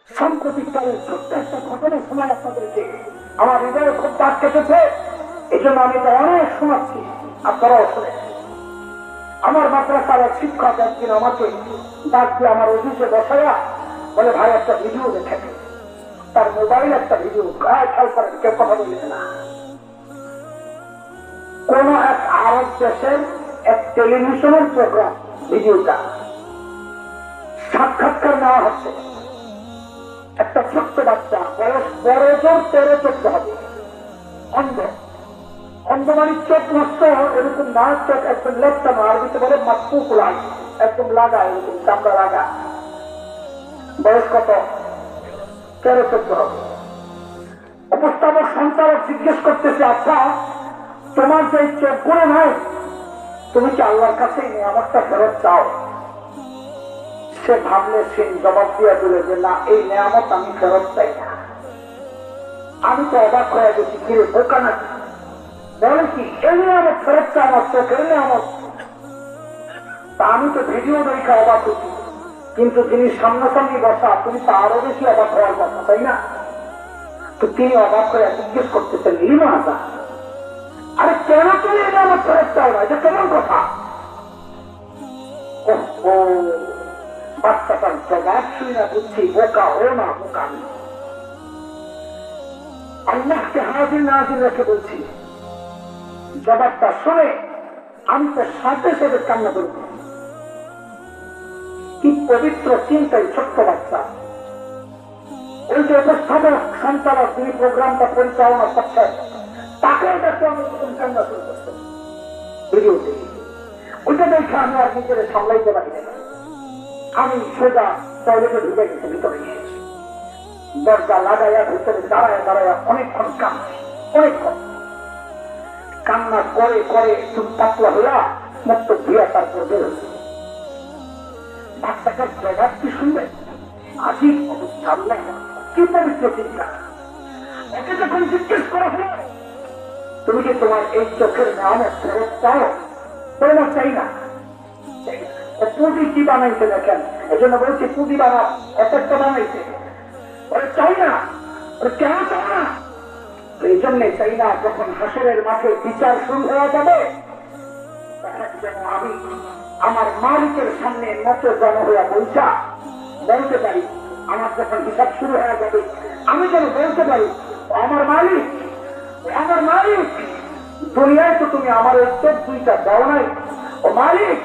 সাম্প্রতিককালের ছোট্ট একটা ঘটনা শোনায় আপনাদেরকে, আমার হৃদয়ে খুব দাগ কেটেছে। এই জন্য আমি এটা অনেক শোনাচ্ছি, আপনারাও শুনে। আমার মাদ্রাসার এক শিক্ষক একদিন আমাকে ডাক দিয়ে আমার অফিসে বসাইয়া বলে, ভাই একটা ভিডিও দেখে। তার মোবাইল একটা ভিডিও, খেয়াল করেন, কেউ কথা বলছে না। কোন এক আরব দেশের এক টেলিভিশনের প্রোগ্রাম, ভিডিওটা সাক্ষাৎকার নেওয়া হচ্ছে। একটা ছোট্ট বাচ্চা, বয়স বড় জোর 13-14 হবে, অন্ধ। অন্ধ মানে চোখ নষ্ট এরকম না, চোখ একদম লেপটানো, আরবিতে বলে মাতপুক লাগ, একদম লাগা, এরকম চামড়া লাগা। বয়স কত? 13-14 হবে। উপস্থাপক সঞ্চালক জিজ্ঞেস করতেছে, আচ্ছা তোমার যে চোখ গুলো নাই, তুমি কি আল্লাহর কাছে নিয়ামতটা ফেরত চাও? সে ভাবলে সে জবাব দিয়ে দিল যে না, এই নিয়ামত আমি ফেরত চাই না। আমি তো অবাক হয়ে গেছি, কি বোকা নাকি? বলে কি এই নিয়ামত ফেরত চাই, আমার চোখের নিয়ামত? তা আমি তো ভিডিও দেখে অবাক হচ্ছি, কিন্তু যিনি সামনাসামনি বসা, তুমি তো আরো বেশি অবাক হওয়ার কথা, তাই না? তো তিনি অবাক হয়ে জিজ্ঞেস করতেছেন, লিমাজা, আরে কেন তুমি এই নিয়ামত ফেরত চাও না? এটা কেমন কথা? বাচ্চাটার জবাব শুনে বুঝছি বোকা ও না, বোকা আমি। আল্লাহকে হাজির নাজির রেখে বলছি, জবাবটা শুনে আমি তো সাথে সাথে কান্না করি। কি পবিত্র চিন্তায় ছোট্ট বাচ্চা। ওই যে উপস্থাপক সঞ্চালক, তিনি প্রোগ্রামটা পরিচালনা করছেন, তাকে দেখে আমি কান্না শুরু করছি ভিডিওতে। ওইটা দেখে আমি আর নিজের সামলাইতে পারি না। আমি সোজা টয়লেটে ঢুকে গেছি, ভিতরে গিয়েছি, দরজা লাগাইয়া ভিতরে দাঁড়ায় দাঁড়াইয়া অনেকক্ষণ কাঁদছি, অনেকক্ষণ কান্না করে করে চুপ পাতলা হইয়া মুক্ত ধুয়া তারপর বেরোচ্ছে। বাচ্চাটার জবাব কি শুনবেন? আজিব অবস্থা, কি পবিত্র চিন্তা। ওকে যখন জিজ্ঞেস করা হলো, তুমি কি তোমার এই চোখের নিয়ামত ফেরত চাও? বলে না, চাই না। পুঁজি কি বানাইছে দেখেন, এই জন্য বলছি পুঁজি বানাও, একটা বানাইছে, ওরা চাই না। কেন চাও না? এই জন্যে চাই না, যখন হাসরের মাঠে বিচার শুরু হয়ে যাবে, যেন আমি আমার মালিকের সামনে নচে জন হইয়া বৈশা বলতে পারি, আমার যখন হিসাব শুরু হয়ে যাবে, আমি যেন বলতে পারি, আমার মালিক, আমার মালিক, দুনিয়ায় তো তুমি আমার এই চোখ দুইটা দাও নাই, ও মালিক,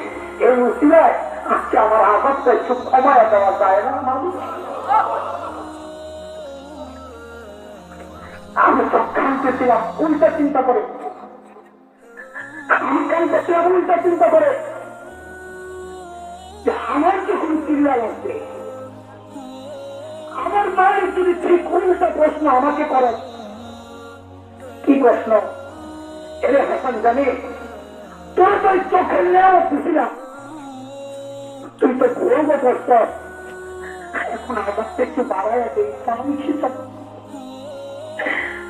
এই উসিলায় আজকে আমার আঘাতটা একটু ক্ষমায় দেওয়া যায় না মালিক? আমি তো কাঁদতেছিলাম উল্টা চিন্তা করে, আমি কাঁদতেছিলাম উল্টা চিন্তা করে যে আমার যখন চিল্লা লাগবে, আমার মায়ের যদি ঠিক উল্টা প্রশ্ন আমাকে করে। কি প্রশ্ন? এরে হাসান জানি, তোর তো চোখের নিয়ামত দিছিলাম, তুই তো ঘুরবো করত, এখন আঘাতটা একটু বাড়াই দিই, আমি সেটা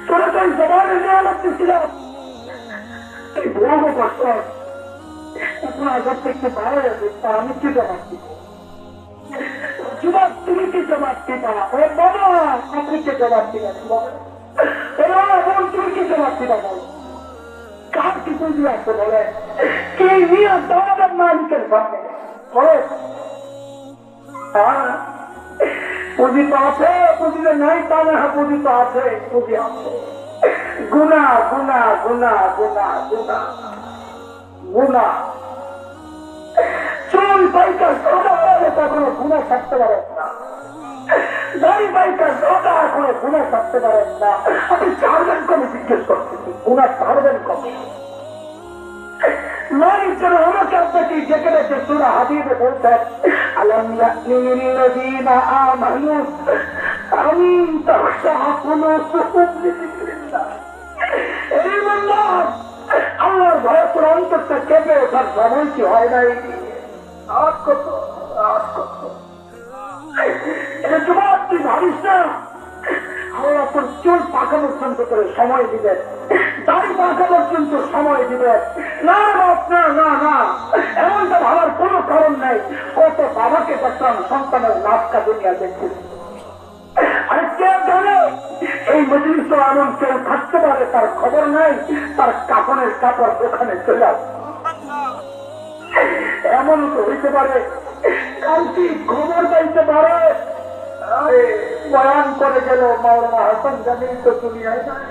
তোরা তো জবানের নিয়ামত দিছিলাম, তুই ঘুরবো করত, এখন আঘাতটা একটু বাড়াই দিই, আমি কি জবাব দিব? জবাব তুমি কি জবাব দিবা? ও বাবা, আপনি কি জবাব দিবেন? বোন, তুমি কি জবাব দিবা? বলো, কার কি পুঁজি আছে? বলে কে নিয়ে তোমাদের মালিকের সামনে বলে, পুঁজি তো আছে, পুঁজিতে নাই তা না, পুঁজি তো আছে, পুঁজি আছে। গুণা গুণা গুণা গুণা গুণা গুণা, চুল পাইকা সোজা হলে কখনো গুণা থাকতে পারেন না, দাড়ি পাইকা সোজা করে গুণা থাকতে পারেন না। আপনি ছাড়বেন কবে? জিজ্ঞেস করতেছি, গুণা ছাড়বেন কবে? মালিক যেন আমাকে আপনাকে ডেকে রেখে সূরা হাদীদে বলছেন, আলাম ইয়ানিল্লাযীনা আমানু আন তাখশা কুলুবুহুম লিযিকরিল্লাহ। এই ইমানদার, আল্লাহর ভয়ে তোর অন্তরটা কেঁপে ওঠার সময় কি হয় নাই? আজ কত এটা জবাব তুই ভাবিস না। আল্লাহ তোর চুল পাকানোর জন্য করে সময় দিবেন, দাড়ি পাকানোর জন্য সময় দিবেন। না না না না, এমনটা ভাবার কোন কারণ নেই। কত বাবাকে দেখলাম সন্তানের নাচকা দুনিয়া দেখতেছি, জীবিত এমন কেউ থাকতে পারে তার খবর নাই, তার কাপড়ের কাপড় ওখানে চলে আসে। এমন তো হইতে পারে কালকে খবর পাইতে পারে বয়ান করে গেল মাওলানা হাসান জামিল তো দুনিয়ায় নাই।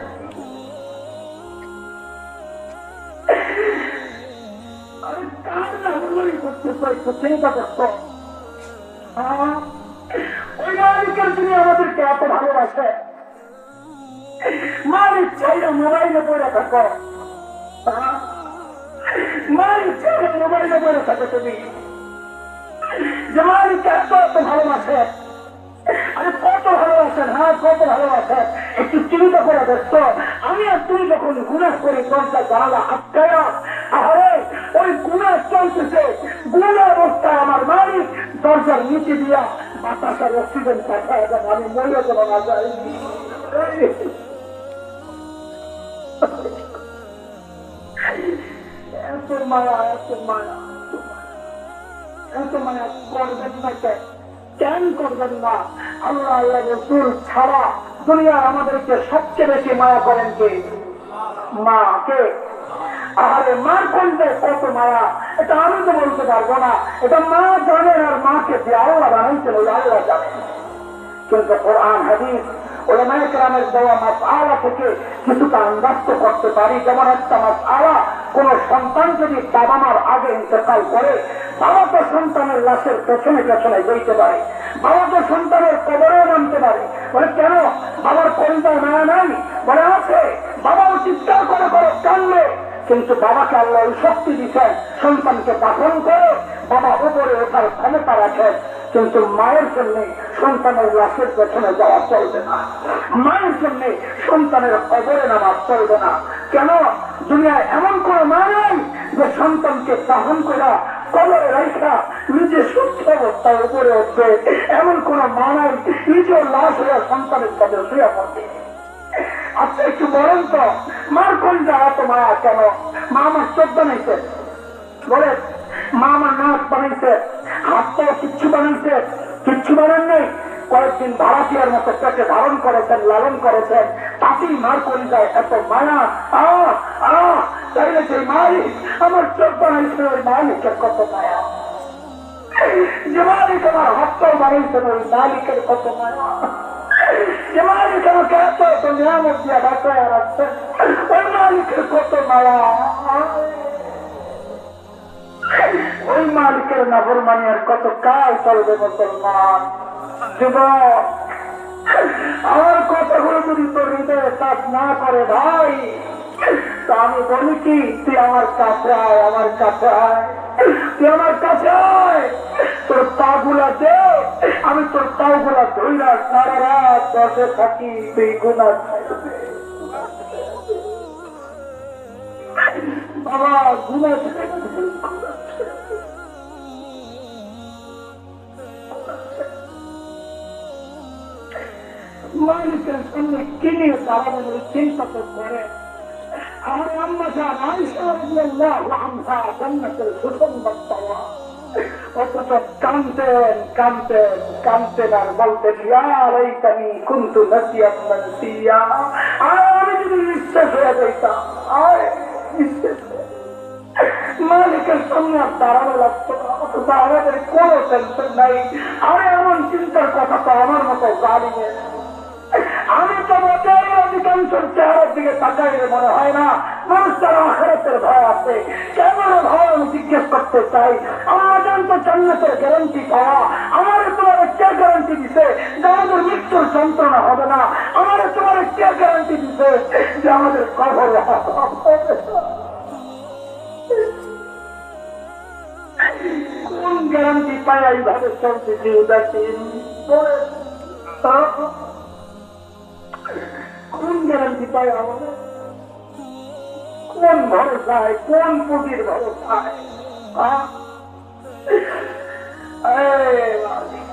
আরে কার নামগুলি করতে পারছো চিন্তা করতো। ওই মালিকের তিনি আমাদেরকে এত ভালোবাসে, মালিক চাইলে মোবাইলে পড়ে থাকো, মালিক চাইলে মোবাইলে পড়ে থাকো তুমি, যে মালিক এত এত ভালোবাসে। আরে কত ভালোবাসেন, হ্যাঁ কত ভালোবাসেন, একটু চিন্তা করে দেখছো আমি আর তুমি যখন গুনাহ করি দরজা জানালা আটকায়া, আরে ওই গুনাহ চলতেছে, গুনাহ অবস্থায় আমার মালিক দরজার নিচে দিয়া বাতাসের অক্সিজেন পাঠায় এবং আমি মরে যেন না যাই। এত মায়া, এত মায়া, এত মায়া করবেন না কেন করবেন না? আল্লাহ আল্লাহ রাসূল ছাড়া দুনিয়ার আমাদেরকে সবচেয়ে বেশি মায়া করেন কে? মা। কে? আরে মার কোনটা কত মায়া, এটা আমি তো বলতে পারবো না, এটা মা জানেন আর মাকে দিয়ে আল্লাহ বানাইছেন, ওই আল্লাহ জানেন। কিন্তু কোরআন হাদিস উলামায়ে কেরামের দেওয়া মাসআলা থেকে কিছুটা আন্দাজ করতে পারি। যেমন একটা মাসআলা, কোন সন্তান যদি বাবা মার আগে ইন্তেকাল করে, বাবা তো সন্তানের লাশের পেছনে পেছনে যেতে পারে, বাবা তো সন্তানের কবরেও নামতে পারে। বলে কেন? বাবার কলিজায় মায়া নাই? বলে আছে। বাবাও চিৎকার করে করে কানবে, কিন্তু বাবাকে আল্লাহ ওই শক্তি দিচ্ছেন সন্তানকে দাফন করে বাবা উপরে ওঠার ক্ষমতা রাখেন। কিন্তু মায়ের জন্য সন্তানের লাশের পেছনে যাওয়া চলবে না, মায়ের জন্য সন্তানের কবরে নামা চলবে না। কেন? দুনিয়ায় এমন কোন মা নেই যে সন্তানকে দাফন করা কবরে রাখা নিজে সুস্থ অবস্থায় উপরে উঠবে, এমন কোন মা নাই নিজের লাশ হয়ে সন্তানের সাথে শুয়ে পড়বে। আচ্ছা একটু বলেন তো, মার কোন জায়গা তো মায়া কেন? মা আমার চোখ বানাইছে, বলে মা আমার নাক বানাইছে, হাত পা কিচ্ছু বানাইছে? কিচ্ছু বানান নেই। কয়েকদিন ভাড়াটিয়ার মতো পেটে ধারণ করেছেন, লালন করেছেন, তাতেই মার কোন যায় এত মায়া। তাইলে সেই মালিক আমার চোখ বানাইছে, ওই মালিকের কত মায়া। যে মালিক আমার হাত পা বানাইছেন, ওই মালিকের কত মায়া। যে মালিক আমাকে এত এত নিয়ামত দিয়ে বাঁচায় রাখছেন, ওই মালিকের কত মায়া। ওই মালিকের নাফরমানি আর কত কাল চলবে মুসলমান? যুবক, আমার কথাগুলো যদি তোর হৃদয়ে কাজ না করে ভাই, তা আমি বলি কি, তুই আমার কাছে আয়, আমার কাছে আয়, তুই আমার কাছে আয়, তোর পা গুলা দে, আমি তোর পা গুলা ধইরা সারা রাত বসে থাকি, তুই গুনাহ ছাড়বে। বাবা গুনাহ ছাড়বে, মালিকের সামনে কিনে দাঁড়ানোর চিন্তা তো করে। আমার আম্মা জান আয়েশা রাদিয়াল্লাহু আনহা জান্নাতের সুসংবাদ পাওয়া, অথচ কাঁদতেন কাঁদতেন কাঁদতেন আর বলতেন, ইয়া লাইতানি কুনতু নাসিয়ান মানসিয়া, আমি যদি নিঃশেষ হয়ে যাইতাম। মালিকের সামনে আর দাঁড়ানো লাগতো না, অথচ আমাদের কোনো টেনশন নাই। আরে এমন চিন্তার কথা তো আমার মতো জালিমের। আমি তো মোটেই অধিকাংশের চেহারার দিকে তাকাইলে মনে হয় না মানুষ তারা আখিরাতের ভয় আছে। কেমন ভয় আমি জিজ্ঞেস করতে চাই। আমার জানতো জান্নাতের গ্যারান্টি পাওয়া, আমার তোমার কে গ্যারান্টি দিছে যে আমাদের মৃত্যুর যন্ত্রণা হবে না? আমার তোমার কে গ্যারান্টি দিছে যে আমাদের কবর হবে? কোন গ্যারান্টি পাই এইভাবে চলতেছি? কোন গ্যারান্টি পাই আমাদের? কোন ভরসায়, কোন পুঁজির ভরসায়? মালিক